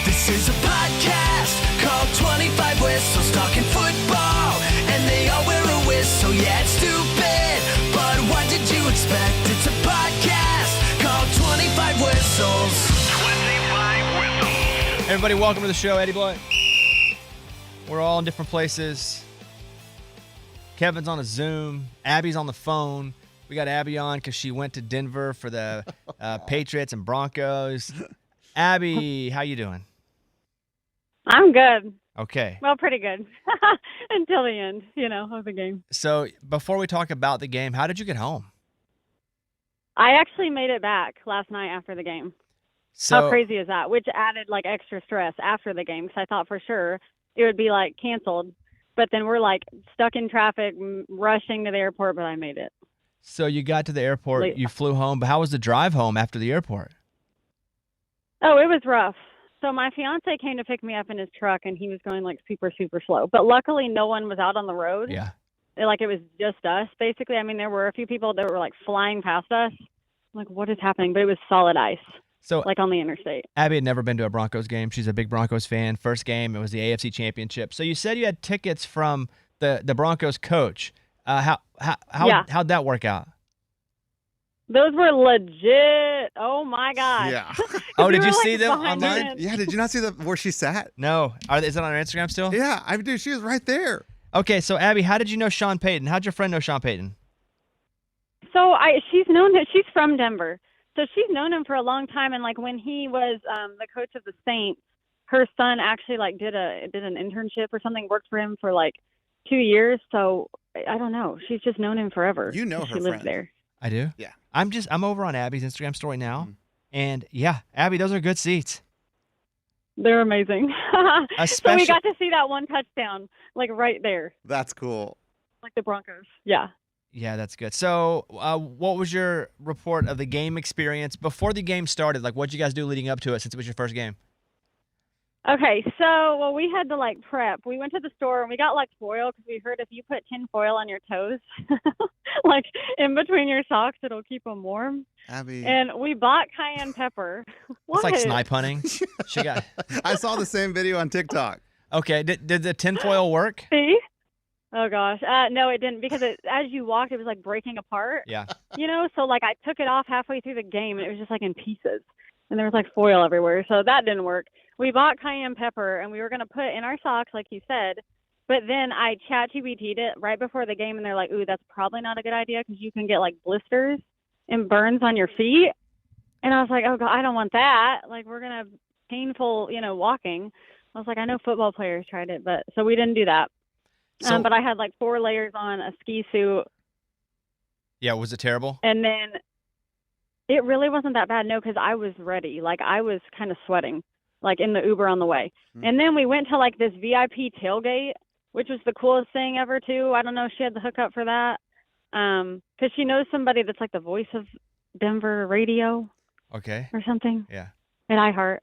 This is a podcast called 25 Whistles, talking football, and they all wear a whistle. Yeah, it's stupid, but what did you expect? It's a podcast called 25 Whistles. 25 Whistles. Everybody, welcome to the show. Eddie Blood. We're all in different places. Kevin's on a Zoom. Abby's on the phone. We got Abby on because she went to Denver for the Patriots and Broncos. Abby, how you doing? I'm good. Okay. Well, pretty good. Until the end, of the game. So before we talk about the game, how did you get home? I actually made it back last night after the game. So, how crazy is that? Which added extra stress after the game because I thought for sure it would be canceled. But then we're stuck in traffic, rushing to the airport, but I made it. So you got to the airport, you flew home, but how was the drive home after the airport? Oh, it was rough. So my fiance came to pick me up in his truck, and he was going super, super slow. But luckily, no one was out on the road. Yeah. It was just us, basically. I mean, there were a few people that were flying past us. I'm what is happening? But it was solid ice. So, on the interstate. Abby had never been to a Broncos game. She's a big Broncos fan. First game, it was the AFC Championship. So you said you had tickets from the Broncos coach. How'd that work out? Those were legit. Oh my God. Yeah. Oh, did you see them online? Yeah. Did you not see where she sat? No. Is it on her Instagram still? Yeah, I do. She was right there. Okay, so Abby, how did you know Sean Payton? How'd your friend know Sean Payton? So she's known him. She's from Denver. So she's known him for a long time, and when he was the coach of the Saints, her son actually did an internship or something, worked for him for 2 years. So I don't know. She's just known him forever. You know her she lives friend. there. I do. Yeah. I'm over on Abby's Instagram story now, and yeah, Abby, those are good seats. They're amazing. So we got to see that one touchdown right there. That's cool. The Broncos. Yeah. Yeah, that's good. So, what was your report of the game experience before the game started? What'd you guys do leading up to it since it was your first game? Okay, so, we had to, prep. We went to the store, and we got, foil because we heard if you put tin foil on your toes, in between your socks, it'll keep them warm. Abby. And we bought cayenne pepper. It's like snipe hunting. She got. I saw the same video on TikTok. Okay, did the tin foil work? See? Oh, gosh. No, it didn't because as you walked, it was, breaking apart. Yeah. So, I took it off halfway through the game, and it was just, in pieces. And there was, foil everywhere, so that didn't work. We bought cayenne pepper, and we were going to put in our socks, like you said. But then I ChatGPT'd it right before the game, and they're like, ooh, that's probably not a good idea because you can get, blisters and burns on your feet. And I was like, oh, God, I don't want that. We're going to have painful, walking. I was like, I know football players tried it, but so we didn't do that. But I had 4 layers on, a ski suit. Yeah, was it terrible? And then it really wasn't that bad, no, because I was ready. I was kind of sweating, in the Uber on the way. Mm-hmm. And then we went to, this VIP tailgate, which was the coolest thing ever, too. I don't know if she had the hookup for that. Because she knows somebody that's, the voice of Denver radio. Okay. Or something. Yeah. At iHeart.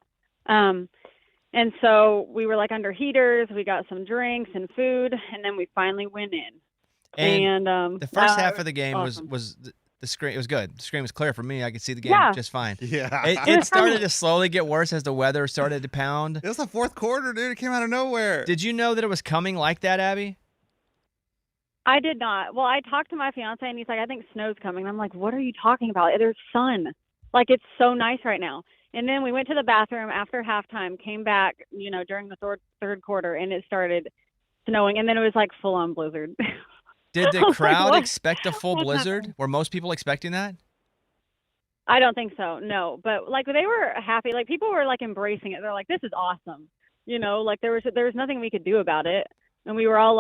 And so we were under heaters. We got some drinks and food, and then we finally went in. And the first half of the game awesome. was the screen. It was good. The screen was clear for me. I could see the game just fine. Yeah. It started to slowly get worse as the weather started to pound. It was the fourth quarter, dude. It came out of nowhere. Did you know that it was coming like that, Abby? I did not. Well, I talked to my fiance, and he's like, I think snow's coming. And I'm like, what are you talking about? There's sun. It's so nice right now. And then we went to the bathroom after halftime, came back, during the third quarter, and it started snowing. And then it was full-on blizzard. Did the crowd expect a full blizzard? Happening? Were most people expecting that? I don't think so, no. But, they were happy. People were, embracing it. They're like, this is awesome. There was nothing we could do about it. And we were all,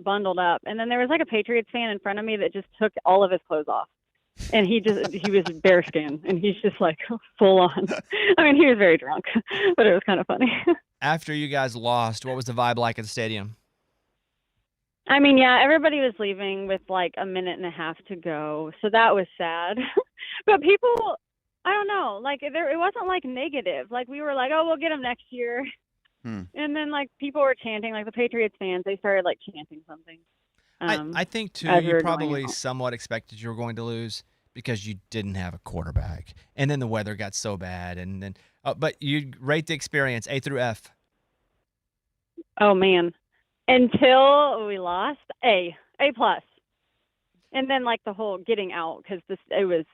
bundled up. And then there was, a Patriots fan in front of me that just took all of his clothes off. And he was bearskin, and he's just full on. I mean, he was very drunk, but it was kind of funny. After you guys lost, what was the vibe like at the stadium? I mean, yeah, everybody was leaving with a minute and a half to go, so that was sad. But people, I don't know, it wasn't negative. We were oh, we'll get them next year. And then people were chanting, the Patriots fans, they started chanting something. I think too, you probably somewhat expected you were going to lose because you didn't have a quarterback, and then the weather got so bad, and then but you rate the experience A through F. Oh man, until we lost, A plus, and then like the whole getting out because it was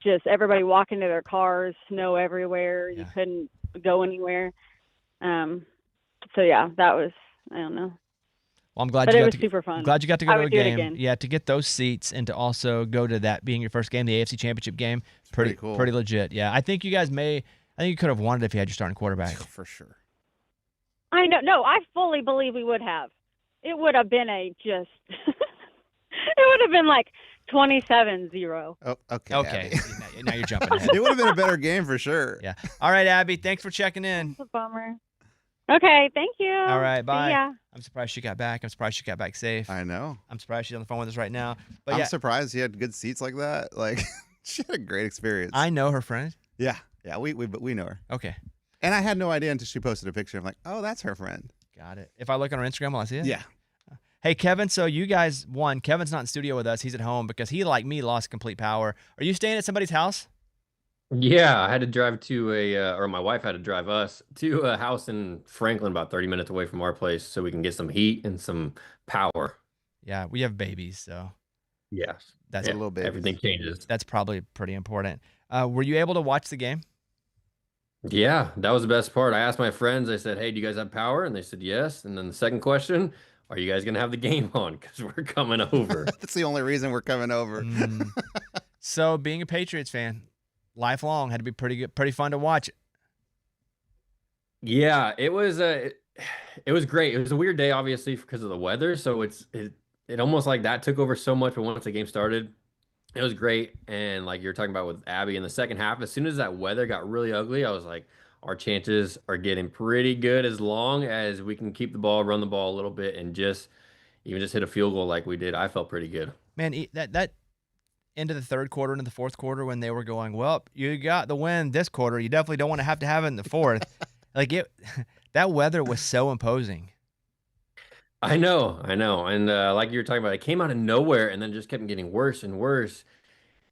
just everybody walking to their cars, snow everywhere. Yeah. You couldn't go anywhere. So yeah, that was I don't know. Well, I'm glad But you it got was to, super fun. I'm glad you got to go I to a would do it game. again. Yeah, to get those seats and to also go to that being your first game, the AFC Championship game. Pretty cool. Pretty legit. Yeah, I think you could have won it if you had your starting quarterback. For sure. I know. No, I fully believe we would have. It would have been it would have been like 27-0. Oh, okay. Okay, Abby. now you're jumping ahead. It would have been a better game for sure. Yeah. All right, Abby. Thanks for checking in. It's a bummer. Okay, thank you. All right, See bye. ya. I'm surprised she got back. I'm surprised she got back safe. I know. I'm surprised she's on the phone with us right now. But I'm yeah, surprised he had good seats like that. Like, she had a great experience. I know her friend. Yeah, we know her. Okay, And I had no idea until she posted a picture. I'm like, oh, that's her friend. got it. If I look on her Instagram, will I see it? Yeah. Hey, Kevin, so you guys won. Kevin's not in studio with us. He's at home because he, like me, lost complete power. Are you staying at somebody's house? Yeah, I had to drive to or my wife had to drive us to a house in Franklin, about 30 minutes away from our place, so we can get some heat and some power. Yeah, we have babies, so Yes, that's a little bit. Everything changes. That's probably pretty important. Were you able to watch the game? Yeah, that was the best part. I asked my friends, I said, hey, do you guys have power? And they said yes. And then the second question, are you guys going to have the game on? Because we're coming over. That's the only reason we're coming over. So being a Patriots fan, lifelong, had to be pretty good, pretty fun to watch. Yeah, it was great. It was a weird day, obviously, because of the weather. So it almost like that took over so much. But once the game started, it was great. And like you're talking about with Abby in the second half, as soon as that weather got really ugly, I was like, our chances are getting pretty good as long as we can keep the ball, run the ball a little bit, and even just hit a field goal like we did. I felt pretty good. Man, that into the third quarter, into the fourth quarter, when they were going, well, you got the win this quarter. You definitely don't want to have it in the fourth. That weather was so imposing. I know. And like you were talking about, it came out of nowhere and then just kept getting worse and worse.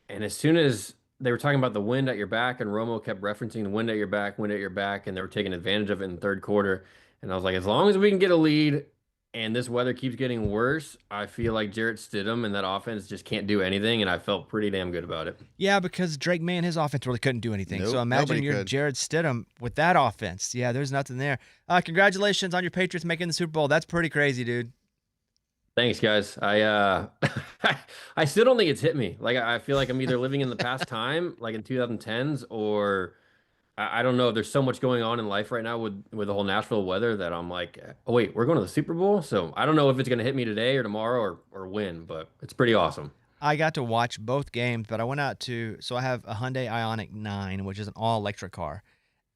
And as soon as they were talking about the wind at your back, and Romo kept referencing the wind at your back, and they were taking advantage of it in the third quarter. And I was like, as long as we can get a lead and this weather keeps getting worse, I feel like Jarrett Stidham and that offense just can't do anything. And I felt pretty damn good about it. Yeah, because Drake May and his offense really couldn't do anything. Nope, So imagine nobody you're could. Jared Stidham with that offense. Yeah, there's nothing there. Congratulations on your Patriots making the Super Bowl. That's pretty crazy, dude. Thanks, guys. I I still don't think it's hit me. Like, I feel like I'm either living in the past time, like in 2010s, or I don't know. There's so much going on in life right now with the whole Nashville weather that I'm like, oh wait, we're going to the Super Bowl. So I don't know if it's going to hit me today or tomorrow or when, but it's pretty awesome. I got to watch both games, but I went out so I have a Hyundai Ioniq 9, which is an all-electric car.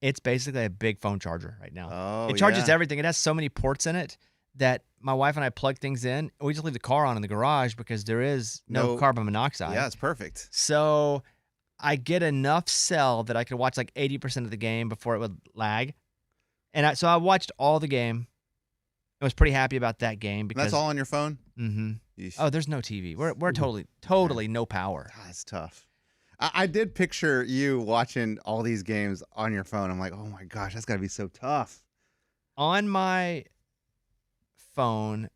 It's basically a big phone charger right now. Oh, it charges yeah. everything. It has so many ports in it that my wife and I plug things in. We just leave the car on in the garage because there is no carbon monoxide. Yeah, it's perfect. So I get enough cell that I could watch like 80% of the game before it would lag. And so I watched all the game. I was pretty happy about that game because That's all on your phone? Mm-hmm. Yeesh. Oh, there's no TV. We're totally no power. God, it's tough. I did picture you watching all these games on your phone. I'm like, oh my gosh, that's got to be so tough. On my phone,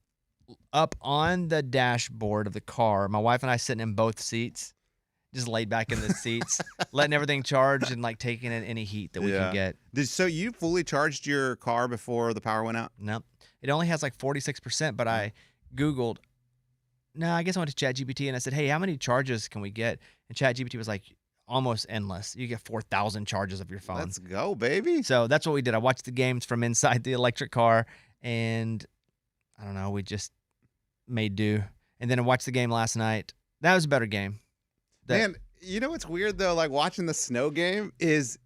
up on the dashboard of the car, my wife and I sitting in both seats, just laid back in the seats, letting everything charge and like taking in any heat that we can get. So you fully charged your car before the power went out? Nope. It only has like 46%, but I Googled. No, I guess I went to ChatGPT and I said, hey, how many charges can we get? And ChatGPT was like, almost endless. You get 4,000 charges of your phone. Let's go, baby. So that's what we did. I watched the games from inside the electric car, and I don't know, we just made do. And then I watched the game last night. That was a better game. Man, you know what's weird though? Like watching the snow game is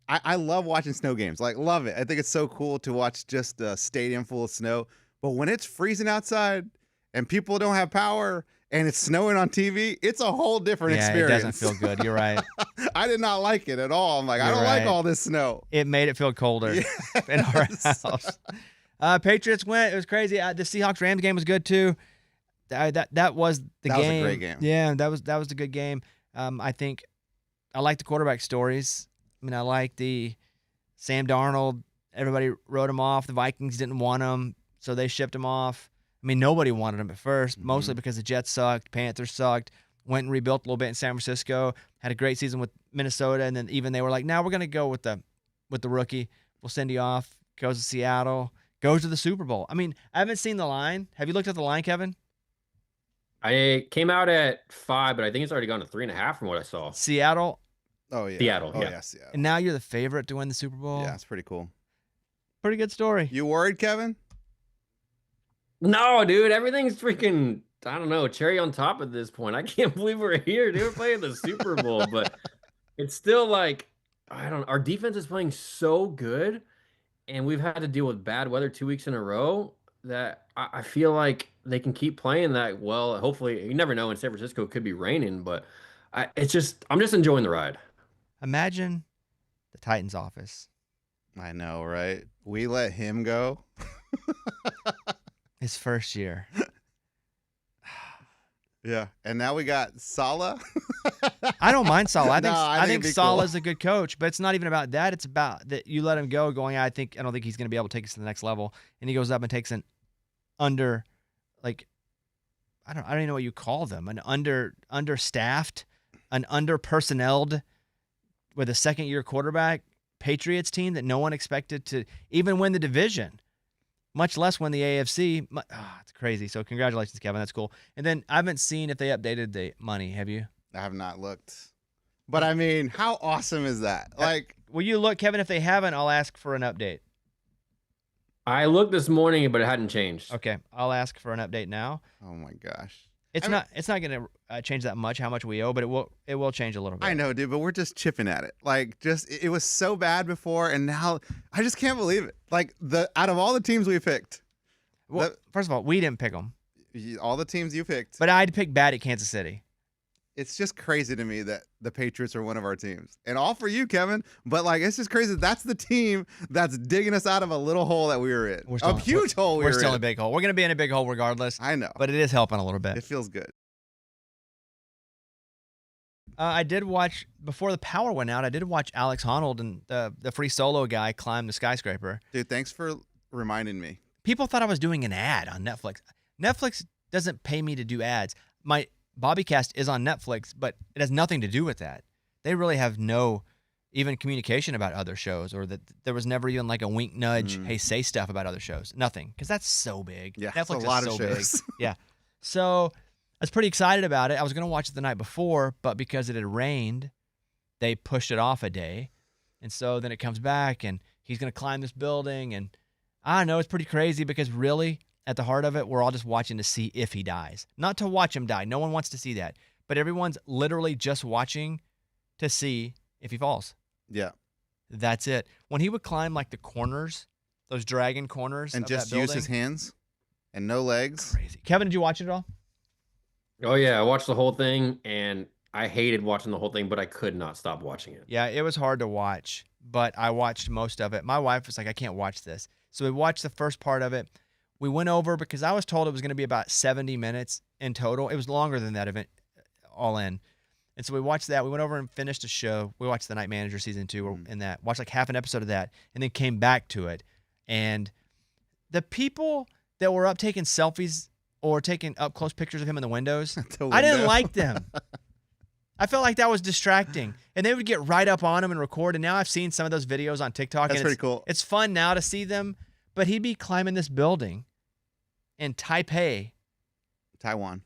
I love watching snow games. Like love it. I think it's so cool to watch just a stadium full of snow. But when it's freezing outside and people don't have power and it's snowing on TV, it's a whole different experience. It doesn't feel good. You're right. I did not like it at all. I'm like, I don't like all this snow. It made it feel colder in our house. Patriots went. It was crazy. The Seahawks-Rams game was good too. That was the game. That was a great game. Yeah, that was a good game. I think I like the quarterback stories. I mean, I like the Sam Darnold. Everybody wrote him off. The Vikings didn't want him, so they shipped him off. I mean, nobody wanted him at first, mostly because the Jets sucked, Panthers sucked, went and rebuilt a little bit in San Francisco, had a great season with Minnesota, and then even they were like, now we're going to go with the rookie. We'll send you off. Goes to Seattle, goes to the Super Bowl. I mean, I haven't seen the line. Have you looked at the line, Kevin? I came out at 5, but I think it's already gone to 3.5 from what I saw. Seattle. Oh, yeah. Seattle, Oh, yeah. yeah, Seattle. And now you're the favorite to win the Super Bowl. Yeah, it's pretty cool. Pretty good story. You worried, Kevin? No, dude, everything's freaking, I don't know, cherry on top at this point. I can't believe we're here, dude. We're playing the Super Bowl, but it's still like, our defense is playing so good, and we've had to deal with bad weather 2 weeks in a row that I feel like they can keep playing that well. Hopefully, you never know, in San Francisco it could be raining, but I'm just enjoying the ride. Imagine the Titans office. I know, right? We let him go. His first year. Yeah, and now we got Saleh. I don't mind Saleh. I think it'd be Saleh's cool. a good coach, but it's not even about that. It's about that you let him go going, I don't think he's going to be able to take us to the next level. And he goes up and takes an under, like, I don't even know what you call them, an understaffed, an under-personneled with a second-year quarterback Patriots team that no one expected to even win the division, much less win the AFC. It's crazy. So congratulations, Kevin. That's cool. And then I haven't seen if they updated the money. Have you? I have not looked. But I mean, how awesome is that? Like, Will you look, Kevin? If they haven't, I'll ask for an update. I looked this morning, but it hadn't changed. Okay, I'll ask for an update now. oh my gosh. It's not going to change that much how much we owe, but it will change a little bit. I know, dude, but we're just chipping at it. Like, it was so bad before, and now I just can't believe it. Like, out of all the teams we picked, Well, first of all, we didn't pick them, all the teams you picked, but I'd pick bad at Kansas City. it's just crazy to me that the Patriots are one of our teams. And all for you, Kevin. But, like, it's just crazy. That's the team that's digging us out of a little hole that we were in. A huge hole we were in. We're still in a big hole. We're going to be in a big hole regardless. I know. But it is helping a little bit. It feels good. I did watch, before the power went out, I did watch Alex Honnold and the free solo guy climb the skyscraper. Dude, thanks for reminding me. People thought I was doing an ad on Netflix. Netflix doesn't pay me to do ads. My Bobbycast is on Netflix, but it has nothing to do with that. They really have no even communication about other shows, or that there was never even like a wink nudge, hey, say stuff about other shows. Nothing, because that's so big. Yeah, Netflix it's a lot is of so shows. big. Yeah. So I was pretty excited about it. I was going to watch it the night before, but because it had rained, they pushed it off a day. And so then it comes back, and he's going to climb this building. And I don't know, it's pretty crazy because really, at the heart of it, we're all just watching to see if he dies. Not to watch him die. No one wants to see that. But everyone's literally just watching to see if he falls. Yeah. That's it. When he would climb like the corners, those dragon corners, And of just that use building, his hands and no legs. crazy. Kevin, did you watch it at all? Oh, yeah, I watched the whole thing, and I hated watching the whole thing, but I could not stop watching it. Yeah, it was hard to watch, but I watched most of it. My wife was like, I can't watch this. So we watched the first part of it. We went over because I was told it was going to be about 70 minutes in total. It was longer than that event all in. And so we watched that. We went over and finished a show. We watched The Night Manager season 2 in that. Watched like half an episode of that and then came back to it. And the people that were up taking selfies or taking up close pictures of him in the windows, I didn't like them. I felt like that was distracting. And they would get right up on him and record. And now I've seen some of those videos on TikTok. That's and pretty cool. It's fun now to see them. But he'd be climbing this building in Taipei. Taiwan.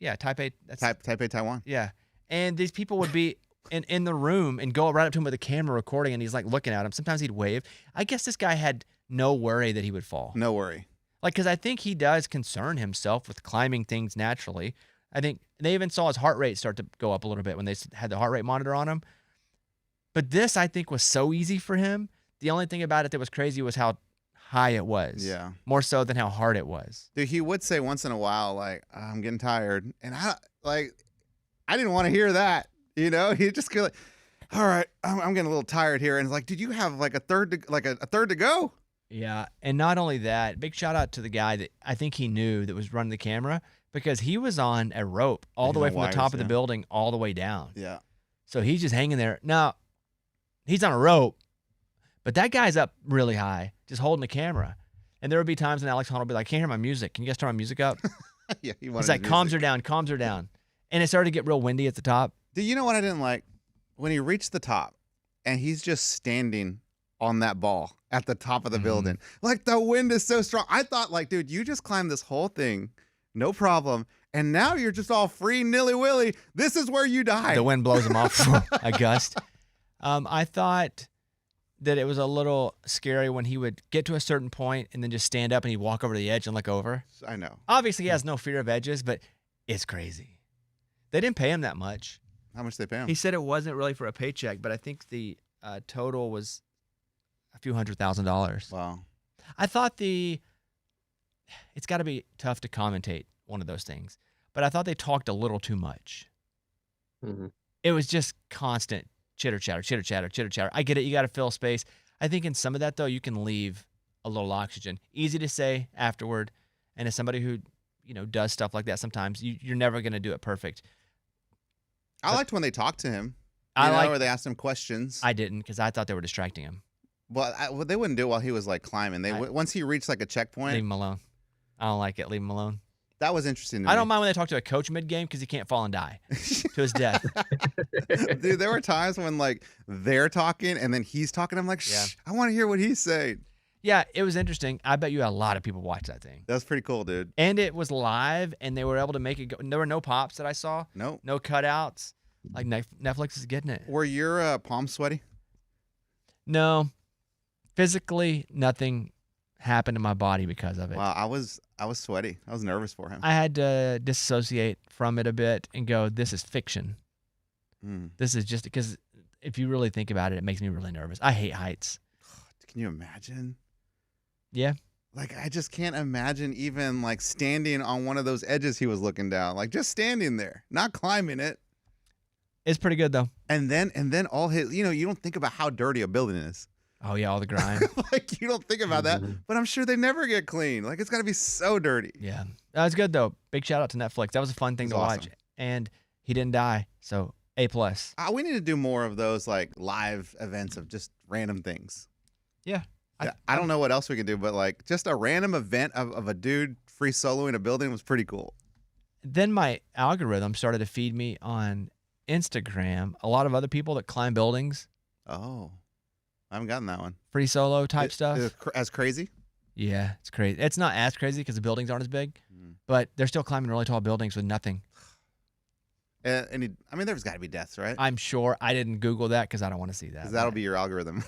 Yeah, Taipei. That's Taipei, Taiwan. Yeah. And these people would be in the room and go right up to him with a camera recording, and he's like looking at him. Sometimes he'd wave. I guess this guy had no worry that he would fall. No worry. Like, because I think he does concern himself with climbing things naturally. I think they even saw his heart rate start to go up a little bit when they had the heart rate monitor on him. But this, I think, was so easy for him. The only thing about it that was crazy was how high it was. Yeah. More so than how hard it was. Dude, he would say once in a while, like, I'm getting tired. And I didn't want to hear that. You know, he'd just go like, all right, I'm getting a little tired here. And it's like, did you have like a third to go? Yeah. And not only that, big shout out to the guy that I think he knew that was running the camera, because he was on a rope all the way from the top of the building all the way down. Yeah. So he's just hanging there. Now, he's on a rope, but that guy's up really high, just holding the camera. And there would be times when Alex Honnold would be like, I can't hear my music. Can you guys turn my music up? Yeah, he's like, calms her down. And it started to get real windy at the top. Do you know what I didn't like? When he reached the top and he's just standing on that ball at the top of the building. Like, the wind is so strong. I thought, like, dude, you just climbed this whole thing, no problem. And now you're just all free, nilly-willy. This is where you die. The wind blows him off a gust. I thought that it was a little scary when he would get to a certain point and then just stand up and he'd walk over to the edge and look over. I know. Obviously, he has no fear of edges, but it's crazy. They didn't pay him that much. How much did they pay him? He said it wasn't really for a paycheck, but I think the total was a few $100,000. Wow. I thought it's got to be tough to commentate one of those things, but I thought they talked a little too much. It was just constant chitter chatter. I get it. You got to fill space. I think in some of that, though, you can leave a little oxygen. Easy to say afterward. And as somebody who, does stuff like that, sometimes you're never going to do it perfect. I liked when they talked to him. Or they asked him questions. I didn't, because I thought they were distracting him. Well, they wouldn't do it while he was like climbing. Once he reached like a checkpoint. Leave him alone. I don't like it. Leave him alone. That was interesting to me. I don't mind when they talk to a coach mid-game because he can't fall and die to his death. Dude, there were times when like they're talking and then he's talking. I'm like, shh, I want to hear what he's saying. Yeah, it was interesting. I bet you a lot of people watched that thing. That was pretty cool, dude. And it was live, and they were able to make it go. There were no pops that I saw. No. No cutouts. Like Netflix is getting it. Were your palms sweaty? No. Physically, nothing happened to my body because of it. Wow, I was sweaty. I was nervous for him. I had to disassociate from it a bit and go, this is fiction. This is just because if you really think about it, it makes me really nervous. I hate heights. Can you imagine? Yeah. Like, I just can't imagine even like standing on one of those edges he was looking down. Like, just standing there, not climbing it. It's pretty good, though. And then all his, you don't think about how dirty a building is. Oh, yeah, all the grime. Like, you don't think about that, but I'm sure they never get clean. Like, it's got to be so dirty. Yeah. That was good, though. Big shout out to Netflix. That was a fun thing to watch. And he didn't die, so A+. We need to do more of those, like, live events of just random things. Yeah. I don't know what else we could do, but, like, just a random event of a dude free soloing a building was pretty cool. Then my algorithm started to feed me on Instagram a lot of other people that climb buildings. Oh. I haven't gotten that one. Free solo type stuff. Is it as crazy? Yeah, it's crazy. It's not as crazy because the buildings aren't as big, but they're still climbing really tall buildings with nothing. I mean, there's got to be deaths, right? I'm sure. I didn't Google that because I don't want to see that. Because that'll be your algorithm.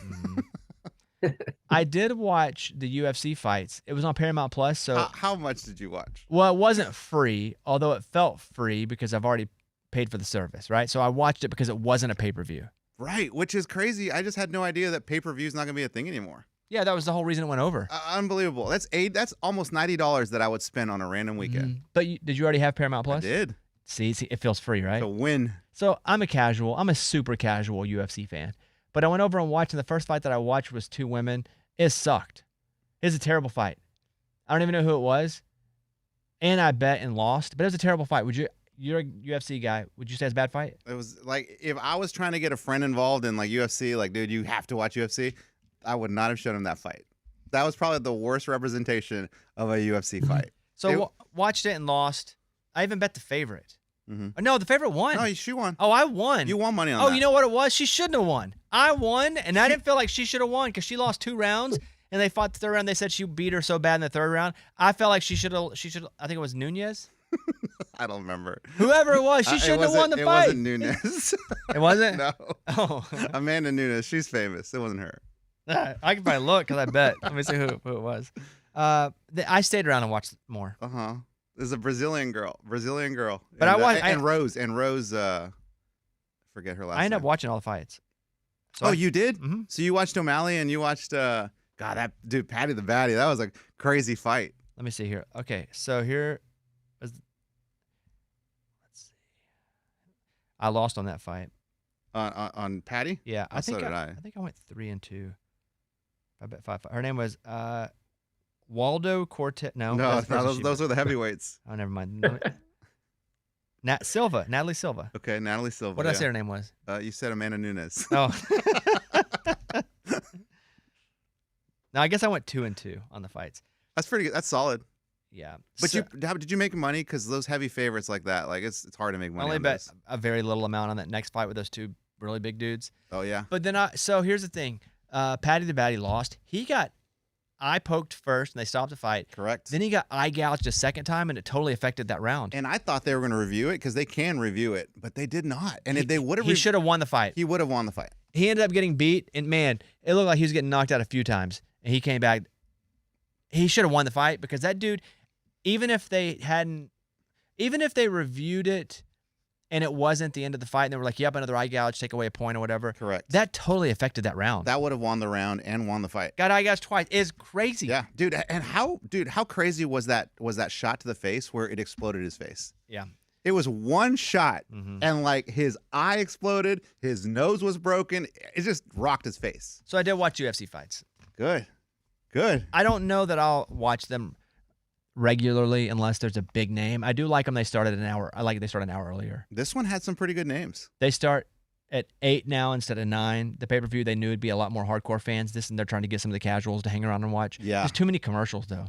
I did watch the UFC fights. It was on Paramount Plus. So how much did you watch? Well, it wasn't free, although it felt free because I've already paid for the service, right? So I watched it because it wasn't a pay-per-view. Right, which is crazy. I just had no idea that pay-per-view is not going to be a thing anymore. Yeah, that was the whole reason it went over. Unbelievable. That's almost $90 that I would spend on a random weekend. But did you already have Paramount Plus? I did. See, it feels free, right? It's a win. So I'm a super casual UFC fan. But I went over and watched, and the first fight that I watched was two women. It sucked. It was a terrible fight. I don't even know who it was. And I bet and lost. But it was a terrible fight. You're a UFC guy. Would you say it's a bad fight? It was like, if I was trying to get a friend involved in like UFC, like, dude, you have to watch UFC, I would not have shown him that fight. That was probably the worst representation of a UFC fight. So watched it and lost. I even bet the favorite. No, the favorite won. No, she won. Oh, I won. You won money on that. Oh, you know what it was? She shouldn't have won. I won, and I didn't feel like she should have won because she lost 2 rounds, and they fought the third round. They said she beat her so bad in the third round. I felt like she should have. I think it was Nunez. I don't remember. Whoever it was, she shouldn't have won the fight. It wasn't Nunez. It wasn't? No. Oh. Amanda Nunes. She's famous. It wasn't her. I can probably look because I bet. Let me see who it was. I stayed around and watched more. There's a Brazilian girl. But I watched and Rose. Forget her last name. I ended up watching all the fights. So you did? Mm-hmm. So you watched O'Malley and you watched that dude, Paddy the Baddy. That was a crazy fight. Let me see here. Okay, so here is. Let's see. I lost on that fight. On Paddy? Yeah, I think did I. I think I went 3-2. I bet 5. Her name was Waldo Cortez. No, No, that's the person she those met. are the heavyweights. Oh, never mind. No. Natalie Silva. Okay, Natalie Silva. What did I say her name was? You said Amanda Nunes. Oh. No, I guess I went 2-2 on the fights. That's pretty good. That's solid. Yeah. But So, did you make money? Because those heavy favorites like that, like it's hard to make I money. only on bet those. a very little amount on that next fight with those two really big dudes. Oh yeah. But then so here's the thing. Paddy the Baddy lost. He got eye poked first and they stopped the fight. Correct. Then he got eye gouged a second time and it totally affected that round. And I thought they were going to review it because they can review it, but they did not. And if they would have, he should have won the fight. he would have won the fight. He ended up getting beat, and man, it looked like he was getting knocked out a few times. And he came back. He should have won the fight because that dude, even if they reviewed it and it wasn't the end of the fight and they were like, yep, another eye gouge, take away a point or whatever. Correct. That totally affected that round. That would have won the round and won the fight. Got eye gouged twice. It's crazy. Yeah, dude. And how crazy was that shot to the face where it exploded his face? Yeah. It was one shot, Mhm. and like his eye exploded, his nose was broken. It just rocked his face. So I did watch UFC fights. Good. I don't know that I'll watch them regularly unless there's a big name. I do like them. They start at an hour. I like they start an hour earlier. This one had some pretty good names. They start at 8 now instead of 9. The pay-per-view, they knew it'd be a lot more hardcore fans. This, and they're trying to get some of the casuals to hang around and watch. Yeah. There's too many commercials, though.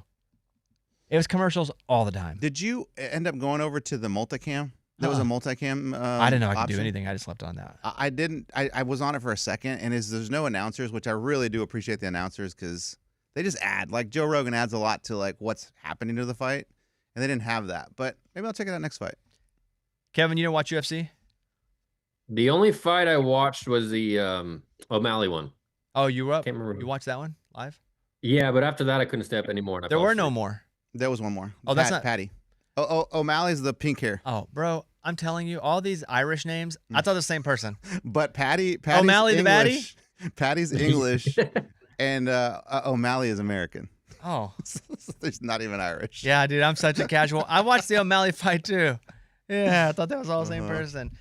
It was commercials all the time. Did you end up going over to the multicam? There was a multicam. I didn't know I could option. do anything. I just slept on that. I didn't. I was on it for a second, and there's no announcers, which I really do appreciate the announcers because they just add. Like Joe Rogan adds a lot to like what's happening to the fight, and they didn't have that. But maybe I'll check it out next fight. Kevin, you didn't watch UFC? The only fight I watched was the O'Malley one. Oh, you were up? Can't remember. You watched that one live? Yeah, but after that I couldn't stay up anymore. And I There fell were no asleep. more. There was one more. Oh, that's not- Patty. Oh, O'Malley's the pink hair, Oh, bro, I'm telling you, all these Irish names, I thought the same person. but Patty's O'Malley the Baddy? English. Patty's English, and O'Malley is American. Oh, He's not even Irish. yeah, dude, I'm such a casual. I watched the O'Malley fight too. Yeah, I thought that was all the same Uh-huh. person.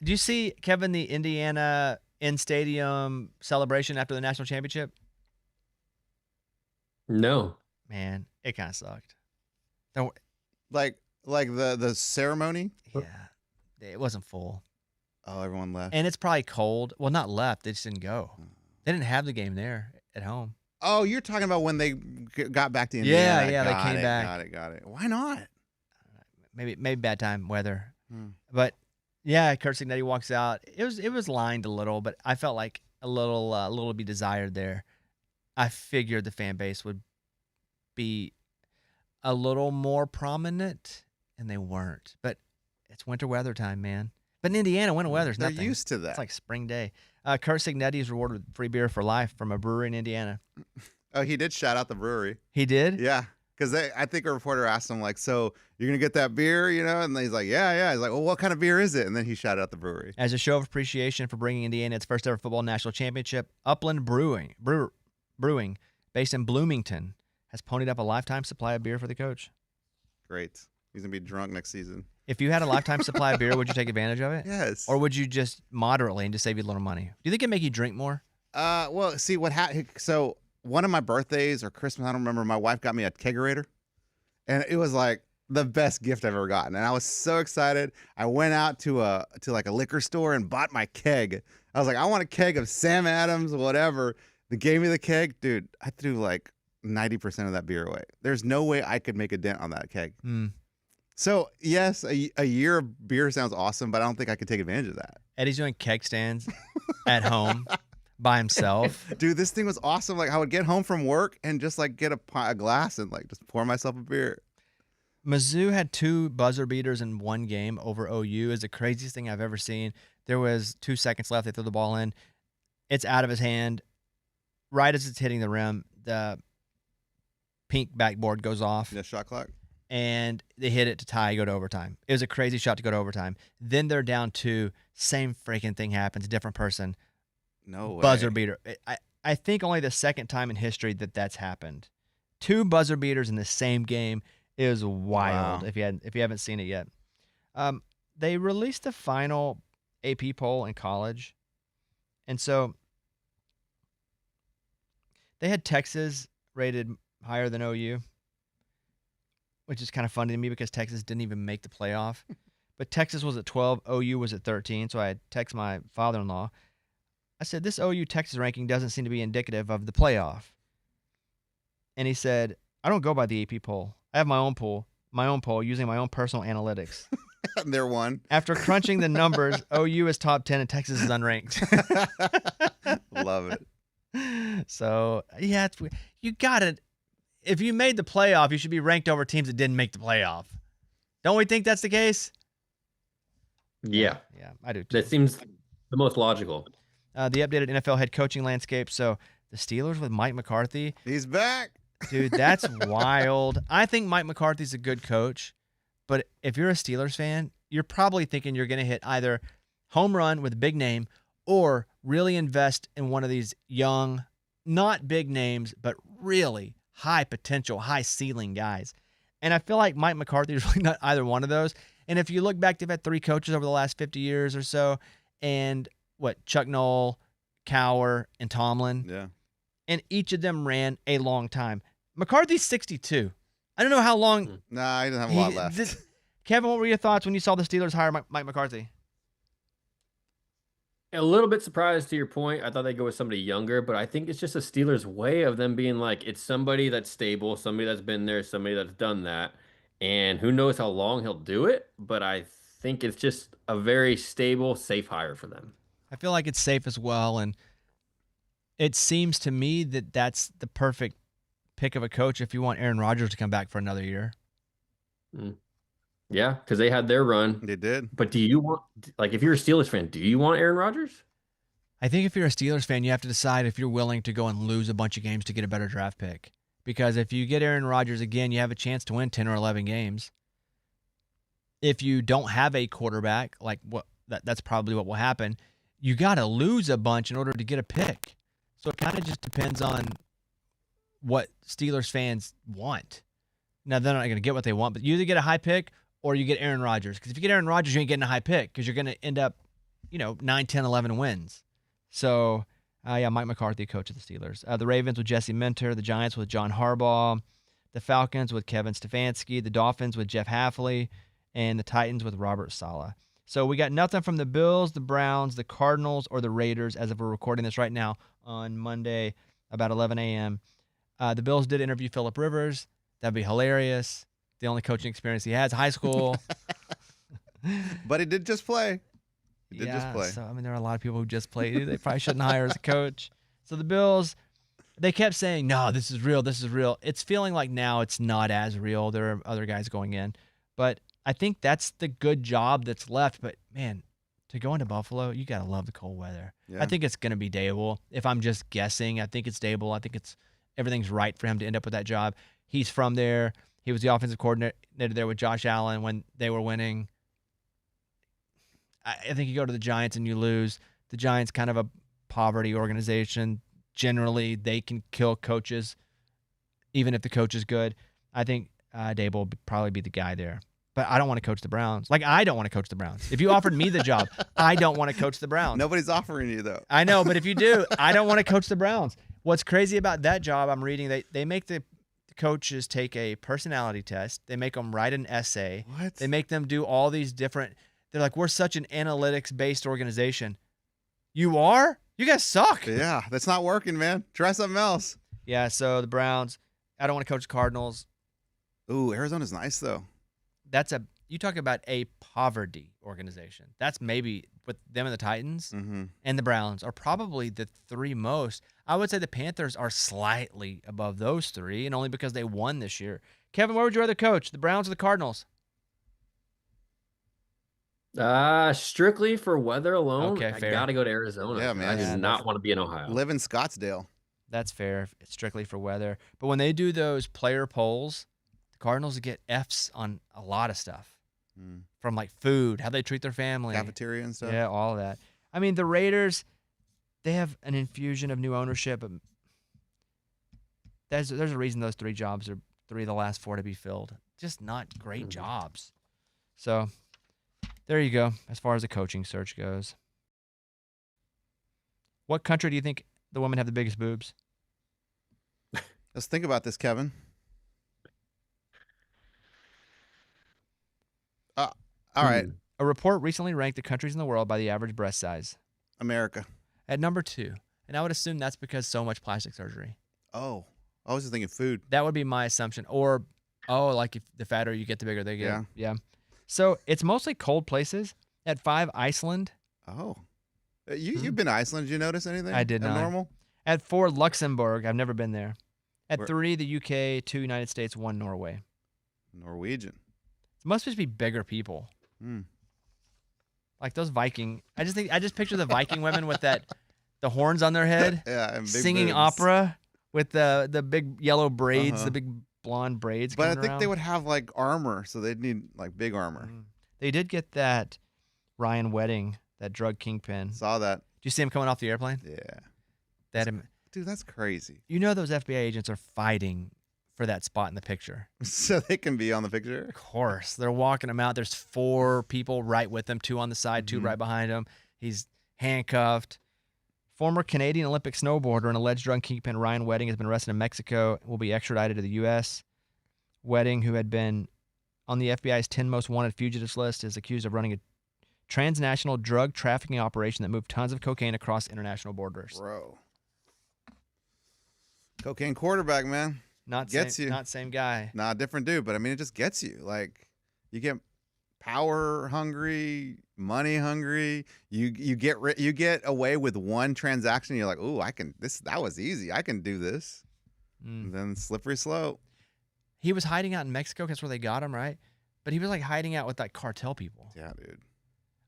Do you see, Kevin, the Indiana in-stadium celebration after the national championship? No. Man, it kind of sucked. Like the ceremony. Yeah, it wasn't full. Oh, everyone left. And it's probably cold. Well, not left. They just didn't go. They didn't have the game there at home. Oh, you're talking about when they got back to Indiana. Yeah, they Got came it, back. Got it. Why not? Maybe bad time, weather. Hmm. But yeah, Kurt Signetti walks out. It was lined a little, but I felt like a little to be desired there. I figured the fan base would be a little more prominent, and they weren't. But it's winter weather time, man. But in Indiana, winter weather's They're nothing. used to that. It's like spring day. Kurt Signetti is rewarded with free beer for life from a brewery in Indiana. Oh, he did shout out the brewery. He did? Yeah, because I think a reporter asked him like, "So you're gonna get that beer, you know?" And he's like, "Yeah." He's like, "Well, what kind of beer is it?" And then he shouted out the brewery. As a show of appreciation for bringing Indiana its first ever football national championship, Upland Brewing, based in Bloomington, has ponied up a lifetime supply of beer for the coach. Great. He's gonna be drunk next season. If you had a lifetime supply of beer, would you take advantage of it? Yes. Or would you just moderately and just save you a little money? Do you think it'd make you drink more? Well, see what happened. So one of my birthdays or Christmas, I don't remember. My wife got me a kegerator, and it was like the best gift I've ever gotten. And I was so excited. I went out to like a liquor store and bought my keg. I was like, I want a keg of Sam Adams, whatever. They gave me the keg, dude. I threw like 90% of that beer away. There's no way I could make a dent on that keg. So yes, a year of beer sounds awesome, but I don't think I could take advantage of that. Eddie's doing keg stands at home by himself. Dude, this thing was awesome. Like I would get home from work and just like get a glass and like just pour myself a beer. Mizzou had 2 buzzer beaters in one game over OU. Is the craziest thing I've ever seen. There was 2 seconds left. They threw the ball in. It's out of his hand. Right as it's hitting the rim, the pink backboard goes off. The shot clock. And they hit it to tie, go to overtime. It was a crazy shot to go to overtime. Then they're down 2. Same freaking thing happens. Different person. No way. Buzzer beater. I think only the second time in history that's happened. 2 buzzer beaters in the same game is wild. Wow. If you haven't seen it yet. They released the final AP poll in college, and so they had Texas rated higher than OU, which is kind of funny to me because Texas didn't even make the playoff. But Texas was at 12, OU was at 13, so I had text my father-in-law. I said, this OU-Texas ranking doesn't seem to be indicative of the playoff. And he said, I don't go by the AP poll. I have my own poll using my own personal analytics. They're one. After crunching the numbers, OU is top 10 and Texas is unranked. Love it. So, yeah, you got it. If you made the playoff, you should be ranked over teams that didn't make the playoff. Don't we think that's the case? Yeah. Yeah, I do too. That seems the most logical. The updated NFL head coaching landscape. So the Steelers with Mike McCarthy. He's back. Dude, that's wild. I think Mike McCarthy's a good coach, but if you're a Steelers fan, you're probably thinking you're going to hit either home run with a big name or really invest in one of these young, not big names, but really high potential, high ceiling guys. And I feel like Mike McCarthy is really not either one of those. And if you look back, they've had 3 coaches over the last 50 years or so. And Chuck Noll, Cowher, and Tomlin. Yeah. And each of them ran a long time. McCarthy's 62. I don't know how long. Nah, he doesn't have a lot left. Kevin, what were your thoughts when you saw the Steelers hire Mike McCarthy? A little bit surprised to your point. I thought they'd go with somebody younger, but I think it's just a Steelers way of them being like, it's somebody that's stable, somebody that's been there, somebody that's done that. And who knows how long he'll do it, but I think it's just a very stable, safe hire for them. I feel like it's safe as well, and it seems to me that that's the perfect pick of a coach if you want Aaron Rodgers to come back for another year. Yeah, because they had their run. They did. But do you want, like, if you're a Steelers fan, do you want Aaron Rodgers? I think if you're a Steelers fan, you have to decide if you're willing to go and lose a bunch of games to get a better draft pick. Because if you get Aaron Rodgers again, you have a chance to win 10 or 11 games. If you don't have a quarterback, like that's probably what will happen, you got to lose a bunch in order to get a pick. So it kind of just depends on what Steelers fans want. Now, they're not going to get what they want, but you either get a high pick or you get Aaron Rodgers. Because if you get Aaron Rodgers, you ain't getting a high pick because you're going to end up, 9, 10, 11 wins. So, Mike McCarthy, coach of the Steelers. The Ravens with Jesse Minter. The Giants with John Harbaugh. The Falcons with Kevin Stefanski. The Dolphins with Jeff Hafley. And the Titans with Robert Saleh. So we got nothing from the Bills, the Browns, the Cardinals, or the Raiders as if we're recording this right now on Monday about 11 a.m. The Bills did interview Phillip Rivers. That'd be hilarious. The only coaching experience he has, high school. But he did just play. He did just play. So, there are a lot of people who just play. They probably shouldn't hire as a coach. So the Bills, they kept saying, no, this is real, this is real. It's feeling like now it's not as real. There are other guys going in. But I think that's the good job that's left. But, man, to go into Buffalo, you got to love the cold weather. Yeah. I think it's going to be Dable. If I'm just guessing, I think it's Dable. I think everything's right for him to end up with that job. He's from there. He was the offensive coordinator there with Josh Allen when they were winning. I think you go to the Giants and you lose. The Giants kind of a poverty organization. Generally, they can kill coaches, even if the coach is good. I think Dable will probably be the guy there. But I don't want to coach the Browns. I don't want to coach the Browns. If you offered me the job, I don't want to coach the Browns. Nobody's offering you, though. I know, but if you do, I don't want to coach the Browns. What's crazy about that job, I'm reading, they make the coaches take a personality test. They make them write an essay. What? They make them do all these different – they're like, we're such an analytics-based organization. You are? You guys suck. Yeah, that's not working, man. Try something else. Yeah, so the Browns, I don't want to coach the Cardinals. Ooh, Arizona's nice, though. You talk about a poverty organization. That's maybe with them and the Titans and the Browns are probably the 3 most. I would say the Panthers are slightly above those 3, and only because they won this year. Kevin, where would you rather coach, the Browns or the Cardinals? Strictly for weather alone, Okay, I fair. got to go to Arizona. Yeah, man. I do not want to be in Ohio. Live in Scottsdale. That's fair. It's strictly for weather. But when they do those player polls, the Cardinals get Fs on a lot of stuff. From food, how they treat their family. Cafeteria and stuff. Yeah, all of that. The Raiders, they have an infusion of new ownership. But there's a reason those 3 jobs are 3 of the last 4 to be filled. Just not great jobs. So there you go, as far as the coaching search goes. What country do you think the women have the biggest boobs? Let's think about this, Kevin. All right. A report recently ranked the countries in the world by the average breast size. America. At number 2. And I would assume that's because so much plastic surgery. Oh, I was just thinking food. That would be my assumption. Or, like if the fatter you get, the bigger they get. Yeah. Yeah. So it's mostly cold places. At 5, Iceland. Oh. You've been to Iceland. Did you notice anything? I did not. Abnormal? At 4, Luxembourg. I've never been there. At Where- 3, the UK. 2, United States. 1, Norway. Norwegian. It must just be bigger people. Like those Viking. I just picture the Viking women with the horns on their head. Yeah, and big singing boobs. opera with the big yellow braids, Uh-huh. the big blonde braids. But I coming think they around. would have like armor, so they'd need like big armor. They did get that Ryan Wedding, that drug kingpin. Saw that. Did you see him coming off the airplane? Yeah. Dude, that's crazy. You know those FBI agents are fighting for that spot in the picture. So they can be on the picture? Of course. They're walking him out. There's 4 people right with him, 2 on the side, 2 right behind him. He's handcuffed. Former Canadian Olympic snowboarder and alleged drug kingpin Ryan Wedding has been arrested in Mexico and will be extradited to the U.S. Wedding, who had been on the FBI's 10 most wanted fugitives list, is accused of running a transnational drug trafficking operation that moved tons of cocaine across international borders. Bro. Cocaine quarterback, man. Not Gets same, you. Not same guy. Nah, different dude, but I mean, it just gets you. Like, you get power hungry, money hungry. You get away with one transaction. You're like, ooh, that was easy. I can do this. And then slippery slope. He was hiding out in Mexico. That's where they got him, right? But he was like hiding out with like cartel people. Yeah, dude.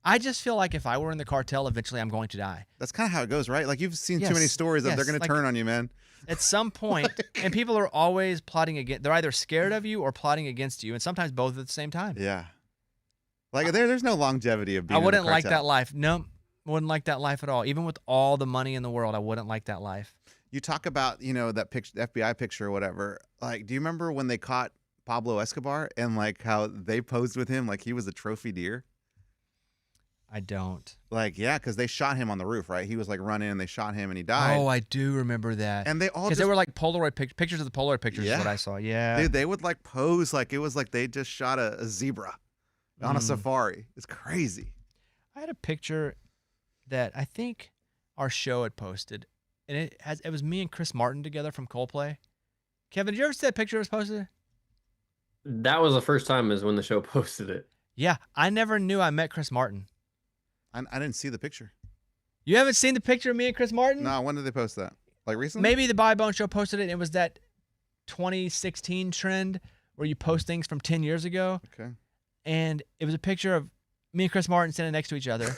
I just feel like if I were in the cartel, eventually I'm going to die. That's kind of how it goes, right? Like, you've seen too Yes, many stories that they're yes, going to like- turn on you, man. At some point, and people are always plotting against. They're either scared of you or plotting against you, and sometimes both at the same time. Yeah. Like, there's no longevity of being I in the wouldn't like cartel. that life. No, wouldn't like that life at all. Even with all the money in the world, I wouldn't like that life. You talk about, that picture, FBI picture or whatever. Like, do you remember when they caught Pablo Escobar and like how they posed with him like he was a trophy deer? I don't. Like, yeah, because they shot him on the roof, right? He was like running and they shot him and he died. Oh, I do remember that. And they all Because just, they were like Polaroid pictures of the Polaroid pictures is Yeah. what I saw. Yeah. dude, they would like pose like it was like they just shot a zebra on a safari. It's crazy. I had a picture that I think our show had posted, and it was me and Chris Martin together from Coldplay. Kevin, did you ever see that picture that was posted? That was the first time is when the show posted it. Yeah, I never knew I met Chris Martin. I didn't see the picture. You haven't seen the picture of me and Chris Martin? No, when did they post that? Like recently? Maybe the Buy Bone Show posted it, and it was that 2016 trend where you post things from 10 years ago. Okay. And it was a picture of me and Chris Martin standing next to each other.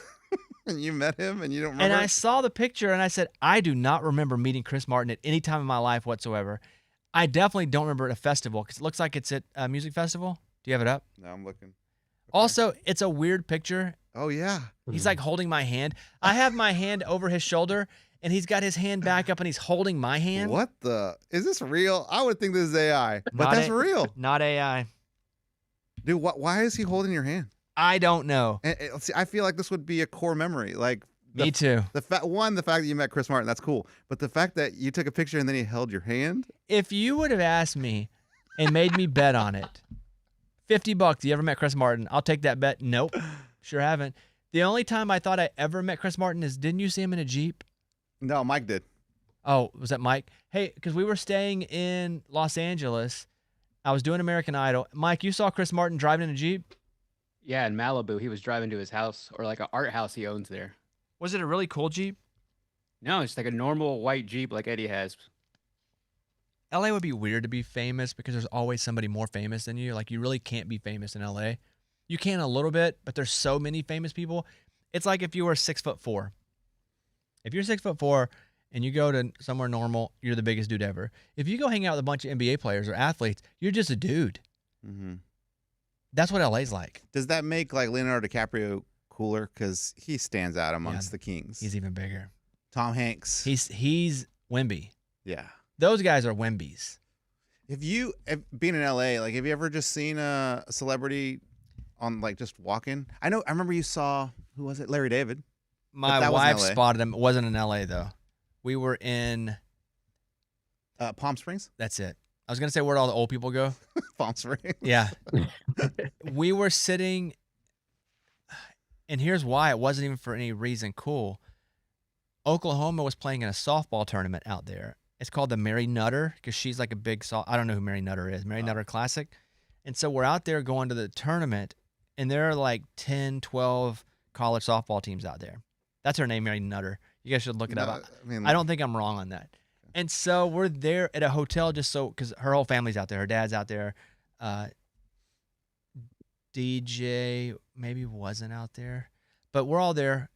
And you met him and you don't remember? And I saw the picture, and I said, I do not remember meeting Chris Martin at any time in my life whatsoever. I definitely don't remember at a festival, because it looks like it's at a music festival. Do you have it up? No, I'm looking. Also, it's a weird picture. Oh, yeah. He's like holding my hand. I have my hand over his shoulder, and he's got his hand back up, and he's holding my hand. What the? Is this real? I would think this is AI, but Not that's a- real. Not AI. Dude, why is he holding your hand? I don't know. See, I feel like this would be a core memory. Like, Me too. the fact that you met Chris Martin, that's cool. But the fact that you took a picture and then he held your hand, If you would have asked me and made me bet on it, $50, you ever met Chris Martin? I'll take that bet. Nope. Sure haven't. The only time I thought I ever met Chris Martin is, didn't you see him in a Jeep? no, Mike did. Oh, was that Mike? Hey, because we were staying in Los Angeles. I was doing American Idol. Mike, you saw Chris Martin driving in a Jeep? Yeah, in Malibu, he was driving to his house, or like an art house he owns there. Was it a really cool Jeep? No, it's like a normal white Jeep like Eddie has. LA would be weird to be famous because there's always somebody more famous than you. Like, you really can't be famous in LA. You can a little bit, but there's so many famous people. It's like if you were 6'4". If you're 6'4" and you go to somewhere normal, you're the biggest dude ever. If you go hang out with a bunch of NBA players or athletes, you're just a dude. Mm-hmm. That's what LA's like. Does that make like Leonardo DiCaprio cooler? Because he stands out amongst the kings. He's even bigger. Tom Hanks. He's Wemby. Yeah. Those guys are Wembies. Being in LA, like, have you ever just seen a celebrity on like just walking? I remember you saw, who was it? Larry David. My that was in wife LA. spotted him. It wasn't in LA though. We were in Palm Springs. That's it. I was gonna say where'd all the old people go. Palm Springs. Yeah. We were sitting, and here's why. It wasn't even for any reason cool. Oklahoma was playing in a softball tournament out there. It's called the Mary Nutter because she's like a big I don't know who Mary Nutter is. Mary Nutter Classic. And so we're out there going to the tournament, and there are like 10, 12 college softball teams out there. That's her name, Mary Nutter. You guys should look it up. I don't think I'm wrong on that. And so we're there at a hotel because her whole family's out there. Her dad's out there. DJ maybe wasn't out there. But we're all there,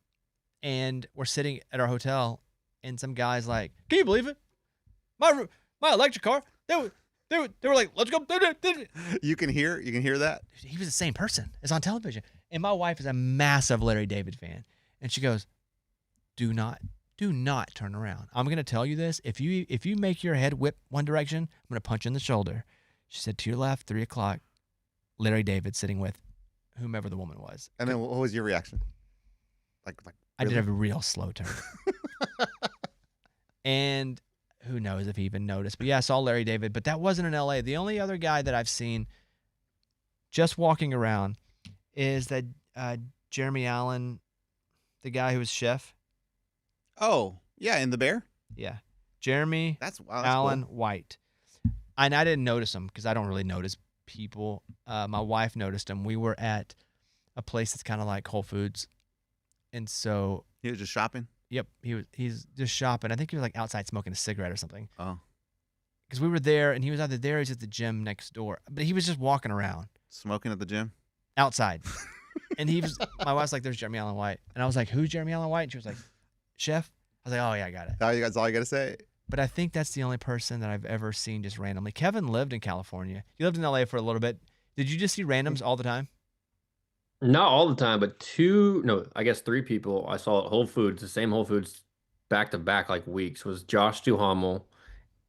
and we're sitting at our hotel, and some guy's like, can you believe it? My electric car, they were like, let's go. You can hear that? He was the same person. It's on television. And my wife is a massive Larry David fan. And she goes, do not turn around. I'm going to tell you this. If you make your head whip one direction, I'm going to punch you in the shoulder. She said, to your left, 3 o'clock, Larry David sitting with whomever the woman was. And then what was your reaction? Like I did have a real slow turn. And who knows if he even noticed. But yeah, I saw Larry David. But that wasn't in L.A. The only other guy that I've seen just walking around is that Jeremy Allen, the guy who was chef. Oh, yeah, in the Bear? Yeah. Jeremy that's Allen cool. White. And I didn't notice him because I don't really notice people. My wife noticed him. We were at a place that's kind of like Whole Foods. And so He was just shopping? yep, he's just shopping. I think he was like outside smoking a cigarette or something. Oh. Because we were there, and he was either there or he was at the gym next door. But he was just walking around Smoking at the gym? outside. And my wife's like, there's Jeremy Allen White. And I was like, who's Jeremy Allen White? And she was like, chef? I was like, oh, yeah, I got it. That's all you got to say? But I think that's the only person that I've ever seen just randomly. Kevin lived in California. He lived in LA for a little bit. Did you just see randoms all the time? Not all the time, but I guess 3 people I saw at Whole Foods, the same Whole Foods back to back like weeks, was Josh Duhamel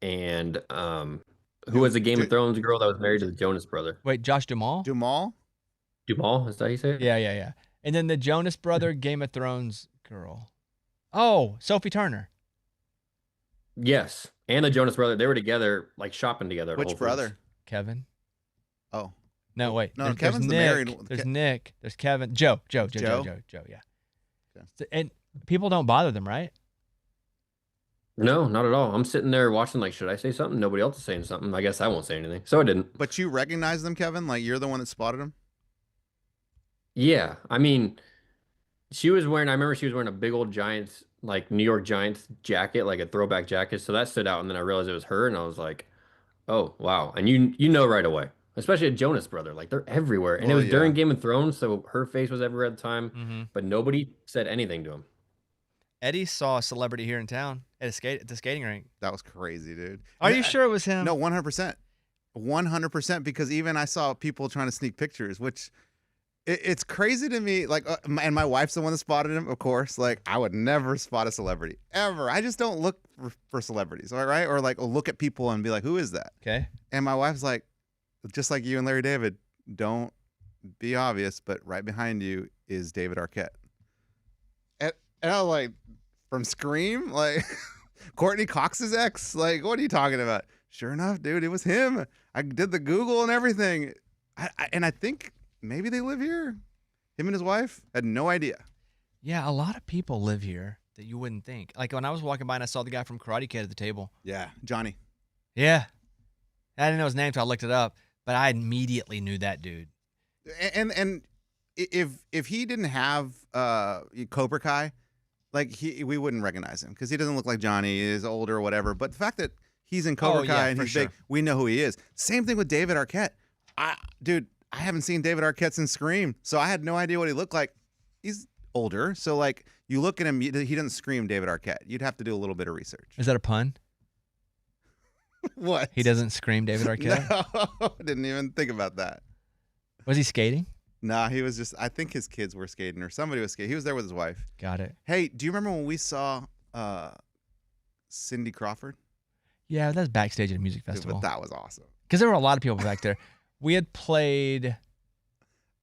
and who was the Game of Thrones girl that was married to the Jonas brother? Wait, Josh Duhamel? Duhamel? Duhamel, is that how you say it? Yeah. And then the Jonas brother Game of Thrones girl. Oh, Sophie Turner. Yes. And the Jonas brother, they were together, like shopping together at Which Whole Foods. brother? Kevin's. Oh. No, wait. No, there's Kevin's the Nick, married one. There's Nick. There's Kevin. Joe, yeah. Okay. And people don't bother them, right? No, not at all. I'm sitting there watching, like, should I say something? Nobody else is saying something. I guess I won't say anything. So I didn't. But you recognize them, Kevin? Like, you're the one that spotted them? Yeah. I mean, I remember she was wearing a big old Giants, like New York Giants jacket, like a throwback jacket. So that stood out. And then I realized it was her. And I was like, oh, wow. And you know right away, especially a Jonas brother. Like, they're everywhere. And it was during Game of Thrones. So her face was everywhere at the time. Mm-hmm. But nobody said anything to him. Eddie saw a celebrity here in town at the skating rink. That was crazy, dude. Are you sure it was him? No, 100%. 100%, because even I saw people trying to sneak pictures, which it's crazy to me. Like, and my wife's the one that spotted him, of course. Like, I would never spot a celebrity, ever. I just don't look for celebrities, all right? Or like look at people and be like, who is that? Okay. And my wife's like, just like you and Larry David, don't be obvious, but right behind you is David Arquette. And I was like, from Scream? Like, Courtney Cox's ex? Like, what are you talking about? Sure enough, dude, it was him. I did the Google and everything. And I think maybe they live here. Him and his wife. Had no idea. Yeah, a lot of people live here that you wouldn't think. Like, when I was walking by and I saw the guy from Karate Kid at the table. Yeah, Johnny. Yeah. I didn't know his name until I looked it up, but I immediately knew that dude. And if he didn't have Cobra Kai, like we wouldn't recognize him because he doesn't look like Johnny. He is older or whatever. But the fact that he's in Cobra Kai and he's big, we know who he is. Same thing with David Arquette. Dude, I haven't seen David Arquette since Scream, so I had no idea what he looked like. He's older, so like you look at him, he doesn't scream David Arquette. You'd have to do a little bit of research. Is that a pun? What? He doesn't scream David Arquette? No, didn't even think about that. Was he skating? Nah, he was just, I think his kids were skating or somebody was skating. He was there with his wife. Got it. Hey, do you remember when we saw Cindy Crawford? Yeah, that's backstage at a music festival. Dude, but that was awesome. Because there were a lot of people back there. We had played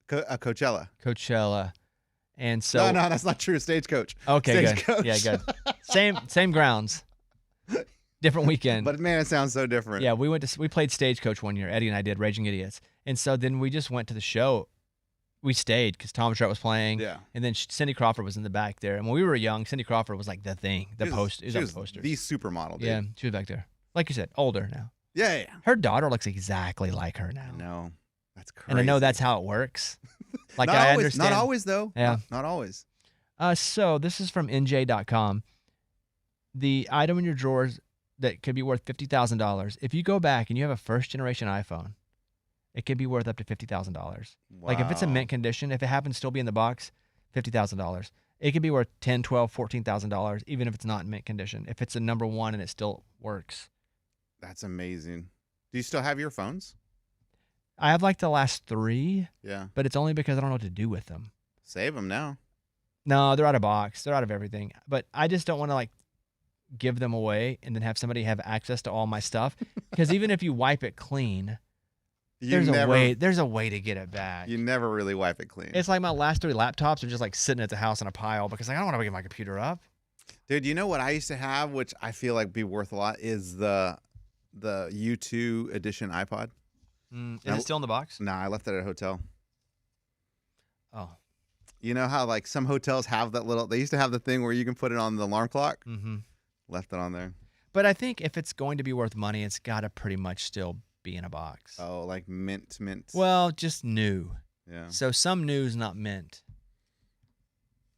Coachella. And so No, that's not true. Stagecoach. Okay, Stagecoach. good. Yeah, good. Same grounds. Different weekend. But man, it sounds so different. Yeah, we played Stagecoach one year. Eddie and I did Raging Idiots, and so then we just went to the show. We stayed because Tom Trout was playing. Yeah. And then Cindy Crawford was in the back there. And when we were young, Cindy Crawford was like the thing, the post. It was on the poster. The supermodel, dude. Yeah, she was back there. Like you said, older now. Yeah. Her daughter looks exactly like her now. No, that's crazy. And I know that's how it works. Like not I always, understand. Not always though. Yeah. Not always. So this is from NJ.com. The item in your drawers that could be worth $50,000. If you go back and you have a first generation iPhone, it could be worth up to $50,000. Wow. Like if it's in mint condition, if it happens to still be in the box, $50,000. It could be worth $10,000, $12,000, $14,000, even if it's not in mint condition. If it's a number one and it still works. That's amazing. Do you still have your phones? I have like the last 3, Yeah. but it's only because I don't know what to do with them. Save them now. No, they're out of box. They're out of everything. But I just don't want to like give them away and then have somebody have access to all my stuff. Because even if you wipe it clean, there's a way to get it back. You never really wipe it clean. It's like my last 3 laptops are just like sitting at the house in a pile because like, I don't want to get my computer up. Dude, you know what I used to have, which I feel like be worth a lot, is the U2 edition iPod. Is it still in the box? Nah, I left it at a hotel. Oh. You know how like some hotels have that little, they used to have the thing where you can put it on the alarm clock? Mm-hmm. Left it on there. But I think if it's going to be worth money, it's got to pretty much still be in a box. Oh, like mint. Well, just new. Yeah. So some new is not mint.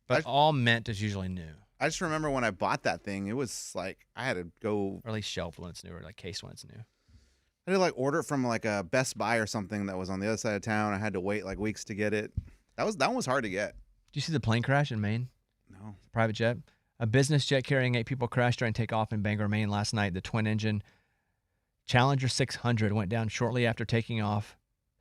But all mint is usually new. I just remember when I bought that thing, it was like I had to go. Or at least shelf when it's new or like case when it's new. I had to like order it from like a Best Buy or something that was on the other side of town. I had to wait like weeks to get it. That one was hard to get. Did you see the plane crash in Maine? No. Private jet? A business jet carrying 8 people crashed during takeoff in Bangor, Maine last night. The twin-engine Challenger 600 went down shortly after taking off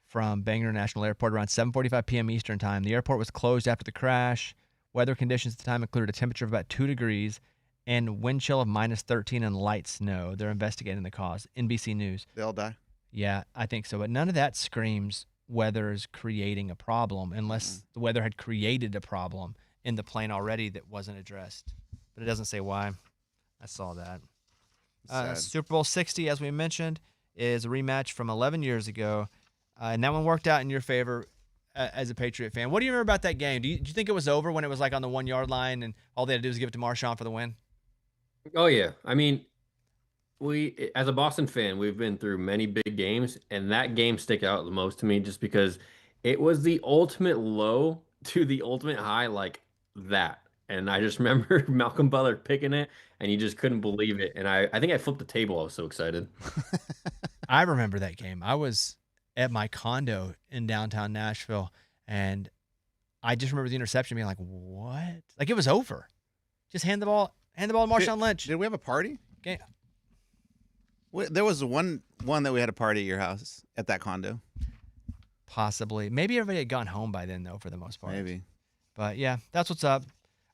from Bangor National Airport around 7:45 p.m. Eastern Time. The airport was closed after the crash. Weather conditions at the time included a temperature of about 2 degrees and wind chill of -13 and light snow. They're investigating the cause. NBC News. They all die? Yeah, I think so. But none of that screams weather is creating a problem unless the weather had created a problem in the plane already that wasn't addressed. But it doesn't say why. I saw that. Super Bowl 60, as we mentioned, is a rematch from 11 years ago. And that one worked out in your favor as a Patriot fan. What do you remember about that game? Do you think it was over when it was like on the 1-yard line and all they had to do was give it to Marshawn for the win? Oh, yeah. I mean, we, as a Boston fan, we've been through many big games, and that game stick out the most to me just because it was the ultimate low to the ultimate high like that. And I just remember Malcolm Butler picking it, and you just couldn't believe it. And I think I flipped the table. I was so excited. I remember that game. I was at my condo in downtown Nashville, and I just remember the interception being like, what? Like it was over. Just hand the ball to Marshawn Lynch. Did we have a party? Okay. There was one that we had a party at your house at that condo. Possibly. Maybe everybody had gone home by then, though, for the most part. Maybe. But, yeah, that's what's up.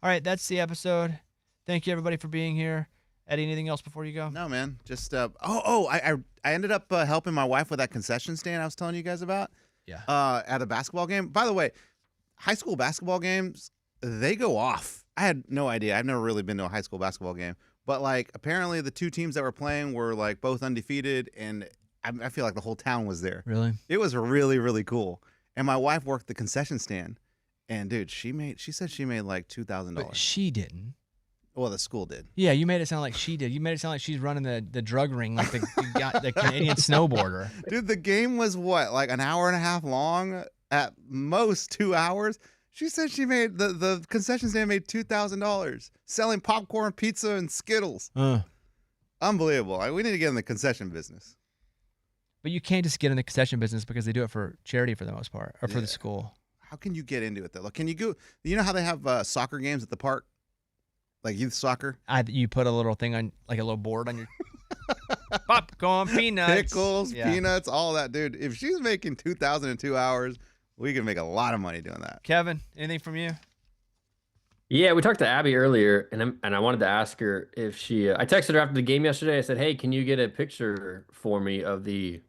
All right, that's the episode. Thank you, everybody, for being here. Eddie, anything else before you go? No, man. Just I ended up helping my wife with that concession stand I was telling you guys about. Yeah. At a basketball game. By the way, high school basketball games, they go off. I had no idea. I've never really been to a high school basketball game. But, like, apparently the 2 teams that were playing were, like, both undefeated, and I feel like the whole town was there. Really? It was really, really cool. And my wife worked the concession stand. And, dude, she said she made, like, $2,000. But she didn't. Well, the school did. Yeah, you made it sound like she did. You made it sound like she's running the drug ring like the Canadian snowboarder. Dude, the game was what, like an hour and a half long? At most 2 hours? She said she made, the concession stand made $2,000 selling popcorn, pizza, and Skittles. Unbelievable. We need to get in the concession business. But you can't just get in the concession business because they do it for charity for the most part, or for the school. How can you get into it, though? Like, can you go, you know how they have soccer games at the park? Like youth soccer? You put a little thing on, like a little board on your popcorn, peanuts. Pickles, peanuts, all that, dude. If she's making $2,000 in 2 hours, we can make a lot of money doing that. Kevin, anything from you? Yeah, we talked to Abby earlier, and I wanted to ask her if she. I texted her after the game yesterday. I said, "Hey, can you get a picture for me of the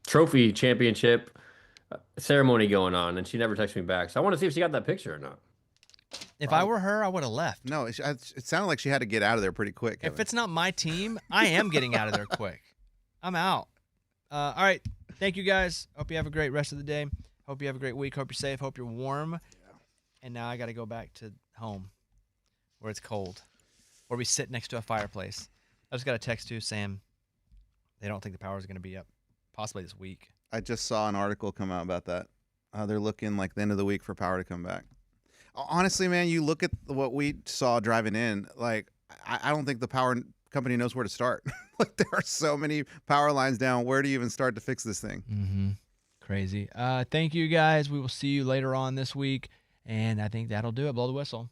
trophy championship ceremony going on?" And she never texted me back. So I want to see if she got that picture or not. If I were her, I would have left. No, it sounded like she had to get out of there pretty quick. If Kevin. it's not my team, I am getting out of there quick. I'm out. All right. Thank you, guys. Hope you have a great rest of the day. Hope you have a great week. Hope you're safe. Hope you're warm. Yeah. And now I got to go back to home where it's cold, where we sit next to a fireplace. I just got a text too, Sam. They don't think the power is going to be up possibly this week. I just saw an article come out about that. They're looking like the end of the week for power to come back. Honestly, man, you look at what we saw driving in, like, I don't think the power company knows where to start. Like, there are so many power lines down. Where do you even start to fix this thing? Mm-hmm. Crazy. Thank you, guys. We will see you later on this week, and I think that'll do it. Blow the whistle.